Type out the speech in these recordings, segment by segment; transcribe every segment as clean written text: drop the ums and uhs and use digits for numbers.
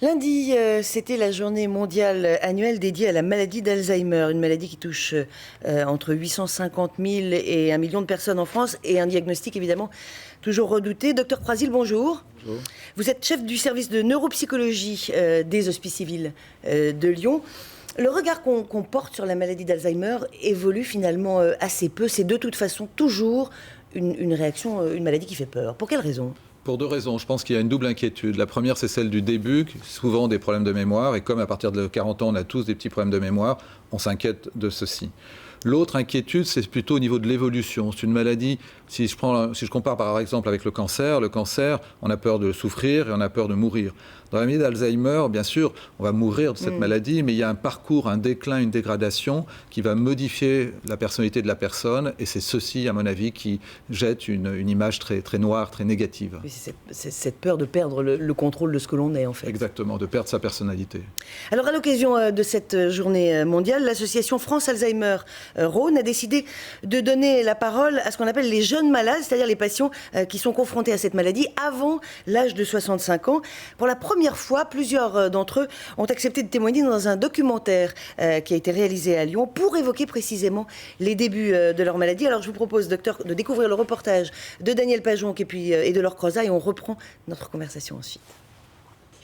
Lundi, c'était la journée mondiale annuelle dédiée à la maladie d'Alzheimer, une maladie qui touche entre 850 000 et 1 million de personnes en France et un diagnostic évidemment toujours redouté. Docteur Prasil, bonjour. Bonjour. Vous êtes chef du service de neuropsychologie des Hospices civils de Lyon. Le regard qu'on porte sur la maladie d'Alzheimer évolue finalement assez peu. C'est de toute façon toujours une réaction, une maladie qui fait peur. Pour quelle raison ? Pour deux raisons. Je pense qu'il y a une double inquiétude. La première, c'est celle du début, souvent des problèmes de mémoire. Et comme à partir de 40 ans, on a tous des petits problèmes de mémoire, on s'inquiète de ceci. L'autre inquiétude, c'est plutôt au niveau de l'évolution. C'est une maladie, si je compare par exemple avec le cancer, on a peur de souffrir et on a peur de mourir. Dans la maladie d'Alzheimer, bien sûr, on va mourir de cette maladie, mais il y a un parcours, un déclin, une dégradation qui va modifier la personnalité de la personne. Et c'est ceci, à mon avis, qui jette une image très, très noire, très négative. Oui, c'est cette peur de perdre le contrôle de ce que l'on est, en fait. Exactement, de perdre sa personnalité. Alors, à l'occasion de cette journée mondiale, l'association France Alzheimer Rhône a décidé de donner la parole à ce qu'on appelle les jeunes malades, c'est-à-dire les patients qui sont confrontés à cette maladie avant l'âge de 65 ans. Pour la première fois, plusieurs d'entre eux ont accepté de témoigner dans un documentaire qui a été réalisé à Lyon pour évoquer précisément les débuts de leur maladie. Alors, je vous propose, docteur, de découvrir le reportage de Daniel Pajonc et de Laure Crozat, et on reprend notre conversation ensuite.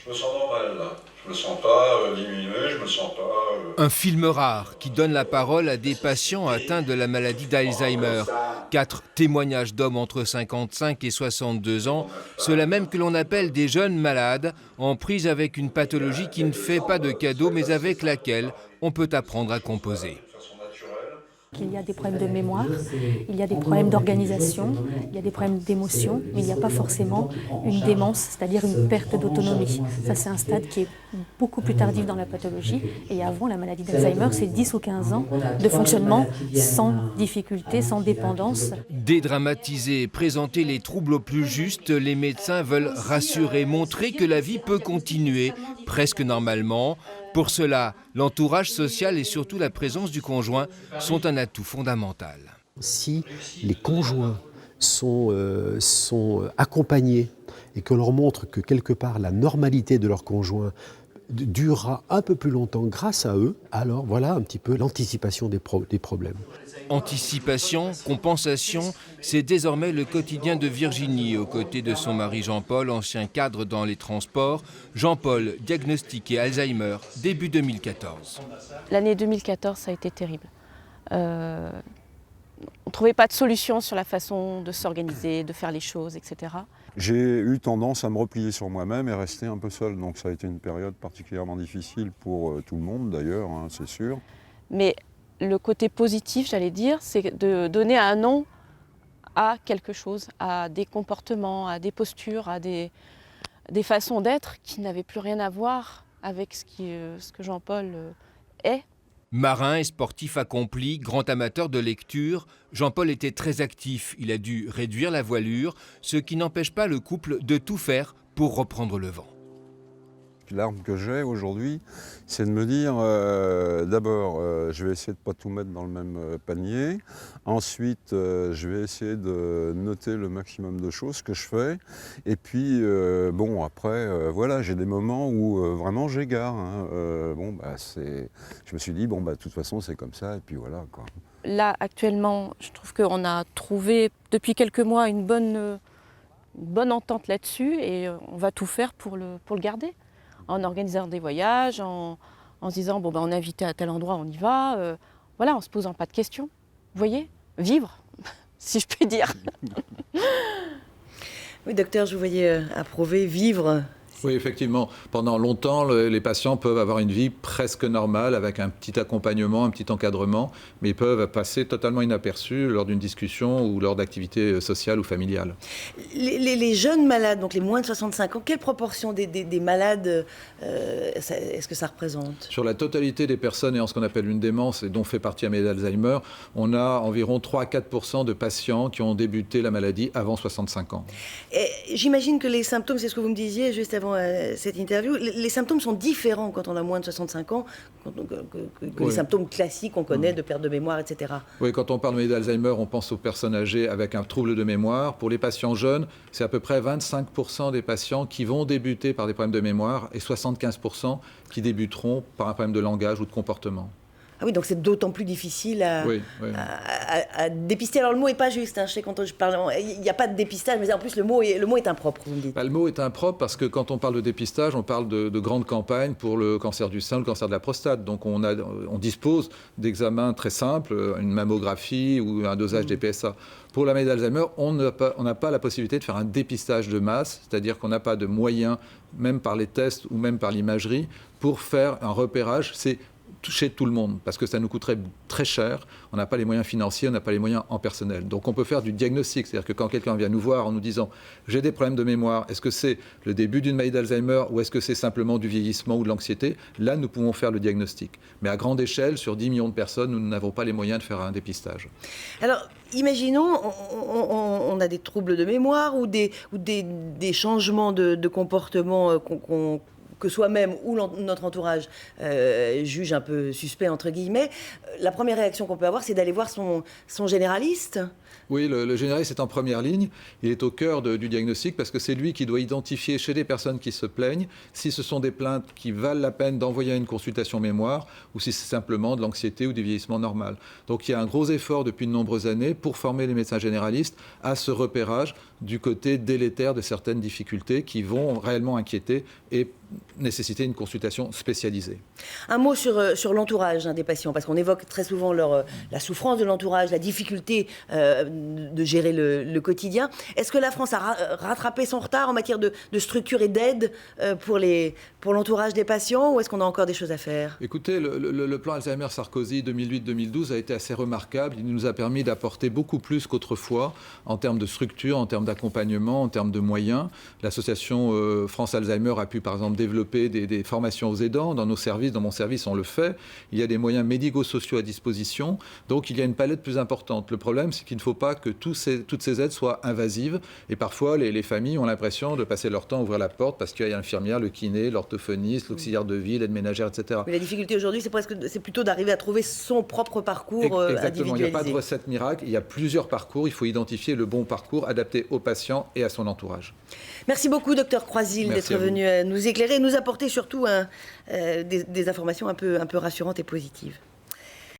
Je me sens normal, là. Je me sens pas diminué, je me sens pas... Un film rare qui donne la parole à des patients atteints de la maladie d'Alzheimer. 4 témoignages d'hommes entre 55 et 62 ans, ceux-là même que l'on appelle des jeunes malades, en prise avec une pathologie qui ne fait pas de cadeau, mais avec laquelle on peut apprendre à composer. Il y a des problèmes de mémoire, il y a des problèmes d'organisation, il y a des problèmes d'émotion, mais il n'y a pas forcément une démence, c'est-à-dire une perte d'autonomie. Ça, c'est un stade qui est beaucoup plus tardif dans la pathologie. Et avant, la maladie d'Alzheimer, c'est 10 ou 15 ans de fonctionnement sans difficulté, sans dépendance. Dédramatiser, présenter les troubles au plus juste, les médecins veulent rassurer, montrer que la vie peut continuer, presque normalement. Pour cela, l'entourage social et surtout la présence du conjoint sont un atout fondamental. Si les conjoints sont accompagnés et qu'on leur montre que quelque part la normalité de leur conjoint durera un peu plus longtemps grâce à eux, alors voilà un petit peu l'anticipation des problèmes. Anticipation, compensation, c'est désormais le quotidien de Virginie, aux côtés de son mari Jean-Paul, ancien cadre dans les transports. Jean-Paul, diagnostiqué Alzheimer, début 2014. L'année 2014, ça a été terrible. On ne trouvait pas de solution sur la façon de s'organiser, de faire les choses, etc. J'ai eu tendance à me replier sur moi-même et rester un peu seul. Donc ça a été une période particulièrement difficile pour tout le monde d'ailleurs, hein, c'est sûr. Mais le côté positif, j'allais dire, c'est de donner un nom à quelque chose, à des comportements, à des postures, à des façons d'être qui n'avaient plus rien à voir avec ce que Jean-Paul est. Marin et sportif accompli, grand amateur de lecture, Jean-Paul était très actif. Il a dû réduire la voilure, ce qui n'empêche pas le couple de tout faire pour reprendre le vent. L'arme que j'ai aujourd'hui, c'est de me dire, d'abord, je vais essayer de ne pas tout mettre dans le même panier. Ensuite, je vais essayer de noter le maximum de choses que je fais. Et puis, bon, après, voilà, j'ai des moments où vraiment j'égare. Hein. Je me suis dit, bon, bah, de toute façon, c'est comme ça, et puis voilà, quoi. Là, actuellement, je trouve qu'on a trouvé, depuis quelques mois, une bonne entente là-dessus, et on va tout faire pour le garder. En organisant des voyages, en se disant bon, ben, on est invité à tel endroit, on y va. Voilà, en se posant pas de questions. Vous voyez, vivre, si je puis dire. Oui, docteur, je vous voyais approuver vivre. Oui, effectivement. Pendant longtemps, les patients peuvent avoir une vie presque normale avec un petit accompagnement, un petit encadrement, mais ils peuvent passer totalement inaperçus lors d'une discussion ou lors d'activités sociales ou familiales. Les jeunes malades, donc les moins de 65 ans, quelle proportion des malades est-ce que ça représente ? Sur la totalité des personnes ayant ce qu'on appelle une démence et dont fait partie la maladie d'Alzheimer, on a environ 3 à 4% de patients qui ont débuté la maladie avant 65 ans. Et j'imagine que les symptômes, c'est ce que vous me disiez juste avant avant cette interview. Les symptômes sont différents quand on a moins de 65 ans que les symptômes classiques qu'on connaît de perte de mémoire, etc. Oui, quand on parle d'Alzheimer, on pense aux personnes âgées avec un trouble de mémoire. Pour les patients jeunes, c'est à peu près 25% des patients qui vont débuter par des problèmes de mémoire et 75% qui débuteront par un problème de langage ou de comportement. Ah oui, donc c'est d'autant plus difficile à dépister. Alors le mot n'est pas juste, hein. Je sais quand je parle, il n'y a pas de dépistage, mais en plus le mot est impropre, vous me dites. Le mot est impropre parce que quand on parle de dépistage, on parle de grandes campagnes pour le cancer du sein, le cancer de la prostate. Donc on dispose d'examens très simples, une mammographie ou un dosage des PSA. Pour la maladie d'Alzheimer, on n'a pas la possibilité de faire un dépistage de masse, c'est-à-dire qu'on n'a pas de moyens, même par les tests ou même par l'imagerie, pour faire un repérage. C'est chez tout le monde, parce que ça nous coûterait très cher, on n'a pas les moyens financiers, on n'a pas les moyens en personnel. Donc on peut faire du diagnostic, c'est-à-dire que quand quelqu'un vient nous voir en nous disant « j'ai des problèmes de mémoire, est-ce que c'est le début d'une maladie d'Alzheimer ou est-ce que c'est simplement du vieillissement ou de l'anxiété ?» Là, nous pouvons faire le diagnostic. Mais à grande échelle, sur 10 millions de personnes, nous n'avons pas les moyens de faire un dépistage. Alors, imaginons, on a des troubles de mémoire ou des changements de comportement que soi-même ou notre entourage juge un peu suspect, entre guillemets. La première réaction qu'on peut avoir, c'est d'aller voir son généraliste. Oui, le généraliste est en première ligne. Il est au cœur du diagnostic parce que c'est lui qui doit identifier chez les personnes qui se plaignent si ce sont des plaintes qui valent la peine d'envoyer à une consultation mémoire ou si c'est simplement de l'anxiété ou du vieillissement normal. Donc il y a un gros effort depuis de nombreuses années pour former les médecins généralistes à ce repérage du côté délétère de certaines difficultés qui vont réellement inquiéter et nécessiter une consultation spécialisée. Un mot sur l'entourage des patients, parce qu'on évoque très souvent la souffrance de l'entourage, la difficulté de gérer le quotidien. Est-ce que la France a rattrapé son retard en matière de structure et d'aide pour l'entourage des patients, ou est-ce qu'on a encore des choses à faire? Écoutez, le plan Alzheimer-Sarkozy 2008-2012 a été assez remarquable. Il nous a permis d'apporter beaucoup plus qu'autrefois en termes de structure, en termes d'accompagnement, en termes de moyens. L'association France Alzheimer a pu, par exemple, développer des formations aux aidants. Dans nos services, dans mon service, on le fait. Il y a des moyens médico-sociaux à disposition. Donc, il y a une palette plus importante. Le problème, c'est qu'il ne faut pas que toutes ces aides soient invasives. Et parfois, les familles ont l'impression de passer leur temps à ouvrir la porte parce qu'il y a l'infirmière, le kiné, l'orthophoniste, l'auxiliaire de vie, l'aide ménagère, etc. Mais la difficulté aujourd'hui, c'est plutôt d'arriver à trouver son propre parcours Exactement. Il n'y a pas de individualisé. recette miracle. Il y a plusieurs parcours. Il faut identifier le bon parcours adapté au patient et à son entourage. Merci beaucoup, Dr Croisil, d'être venu nous éclairer et nous apporter surtout des informations un peu rassurantes et positives.